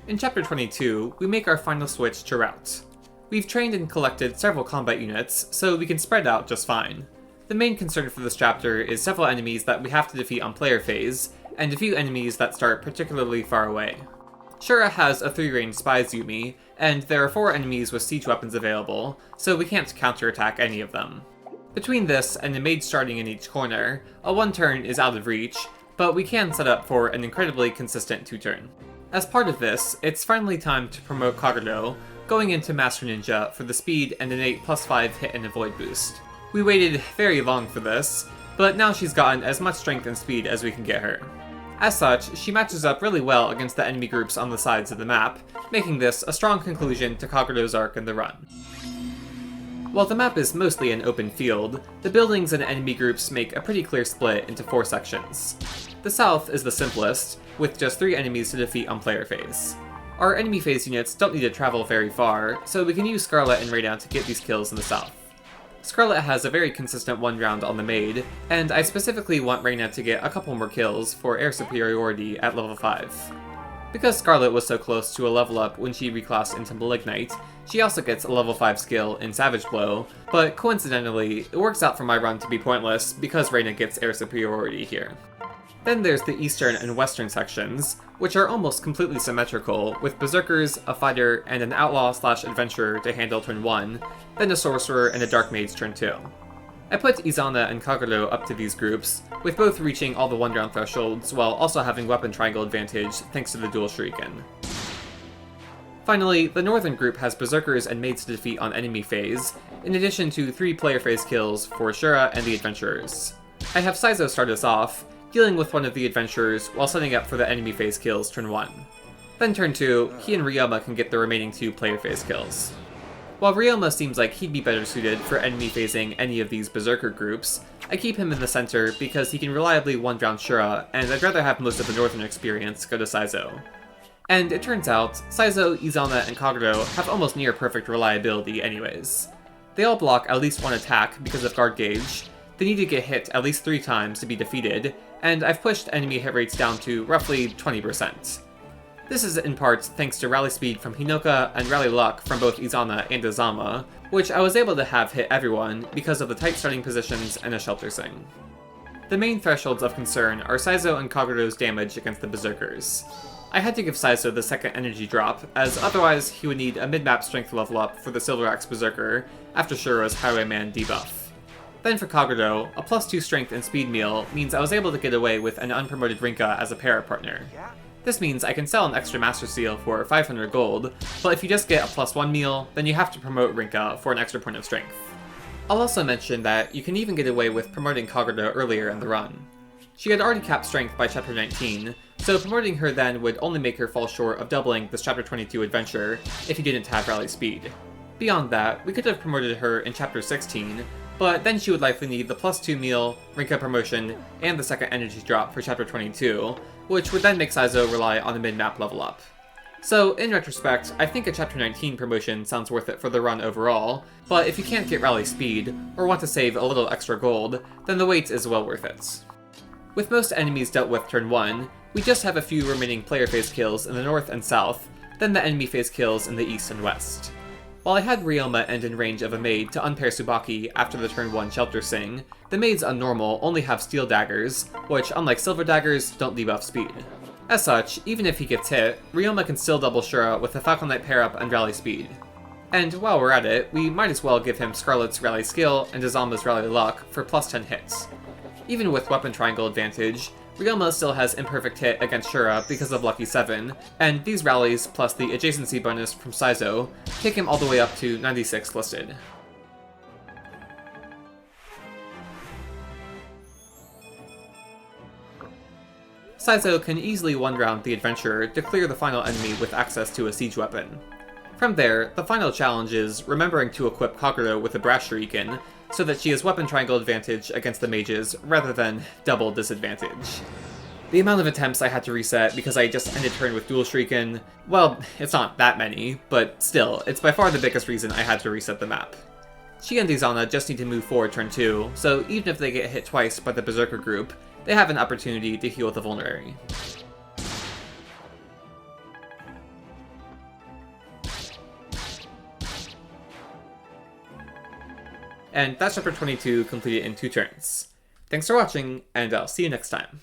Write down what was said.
In Chapter 22, we make our final switch to Rout. We've trained and collected several combat units, so we can spread out just fine. The main concern for this chapter is several enemies that we have to defeat on player phase, and a few enemies that start particularly far away. Shura has a 3-range Spies Yumi, and there are 4 enemies with siege weapons available, so we can't counterattack any of them. Between this and a mage starting in each corner, a 1-turn is out of reach, but we can set up for an incredibly consistent 2-turn. As part of this, it's finally time to promote Kagero, going into Master Ninja for the speed and innate +5 hit and avoid boost. We waited very long for this, but now she's gotten as much strength and speed as we can get her. As such, she matches up really well against the enemy groups on the sides of the map, making this a strong conclusion to Kagero's arc in the run. While the map is mostly an open field, the buildings and enemy groups make a pretty clear split into 4 sections. The south is the simplest, with just 3 enemies to defeat on player phase. Our enemy phase units don't need to travel very far, so we can use Scarlet and Reyna to get these kills in the south. Scarlet has a very consistent 1 round on the maid, and I specifically want Reyna to get a couple more kills for air superiority at level 5. Because Scarlet was so close to a level up when she reclassed into Malignite, she also gets a level 5 skill in Savage Blow, but coincidentally, it works out for my run to be pointless because Reyna gets air superiority here. Then there's the eastern and western sections, which are almost completely symmetrical, with berserkers, a fighter, and an outlaw/adventurer to handle turn 1, then a sorcerer and a dark mage turn 2. I put Izana and Kagero up to these groups, with both reaching all the 1-round thresholds while also having weapon triangle advantage thanks to the dual shuriken. Finally, the northern group has berserkers and maids to defeat on enemy phase, in addition to 3 player phase kills for Shura and the adventurers. I have Saizo start us off, dealing with one of the adventurers while setting up for the enemy phase kills turn 1. Then turn 2, he and Ryoma can get the remaining 2 player phase kills. While Ryoma seems like he'd be better suited for enemy phasing any of these berserker groups, I keep him in the center because he can reliably 1-round Shura, and I'd rather have most of the northern experience go to Saizo. And it turns out, Saizo, Izana, and Kagero have almost near perfect reliability anyways. They all block at least 1 attack because of guard gauge, they need to get hit at least 3 times to be defeated, and I've pushed enemy hit rates down to roughly 20%. This is in part thanks to rally speed from Hinoka and rally luck from both Izana and Izama, which I was able to have hit everyone because of the tight starting positions and a shelter sing. The main thresholds of concern are Saizo and Kagero's damage against the berserkers. I had to give Saizo the second energy drop, as otherwise he would need a mid-map strength level up for the Silver Axe Berserker after Shura's Highwayman debuff. Then for Kagero, a +2 strength and speed meal means I was able to get away with an unpromoted Rinka as a para-partner. This means I can sell an extra Master Seal for 500 gold, but if you just get a +1 meal, then you have to promote Rinka for an extra point of strength. I'll also mention that you can even get away with promoting Kagero earlier in the run. She had already capped strength by chapter 19, so promoting her then would only make her fall short of doubling this chapter 22 adventure if you didn't have rally speed. Beyond that, we could have promoted her in chapter 16, but then she would likely need the +2 meal, Rinka promotion, and the second energy drop for chapter 22, which would then make Saizo rely on a mid-map level up. So, in retrospect, I think a chapter 19 promotion sounds worth it for the run overall, but if you can't get rally speed, or want to save a little extra gold, then the wait is well worth it. With most enemies dealt with turn 1, we just have a few remaining player phase kills in the north and south, then the enemy phase kills in the east and west. While I had Ryoma end in range of a maid to unpair Tsubaki after the turn 1 shelter sing, the maids on normal only have steel daggers, which unlike silver daggers, don't debuff speed. As such, even if he gets hit, Ryoma can still double Shura with the Falcon Knight pair up and rally speed. And while we're at it, we might as well give him Scarlet's rally skill and Izama's rally luck for +10 hits. Even with weapon triangle advantage, Ryoma still has imperfect hit against Shura because of Lucky 7, and these rallies plus the adjacency bonus from Saizo take him all the way up to 96 listed. Saizo can easily 1-round the adventurer to clear the final enemy with access to a siege weapon. From there, the final challenge is remembering to equip Kagero with a Brash Shuriken, so that she has weapon triangle advantage against the mages, rather than double disadvantage. The amount of attempts I had to reset because I just ended turn with dual shuriken, well, it's not that many, but still, it's by far the biggest reason I had to reset the map. She and Izana just need to move forward turn 2, so even if they get hit twice by the Berserker group, they have an opportunity to heal the vulnerary. and that's chapter 22 completed in 2 turns. Thanks for watching, and I'll see you next time.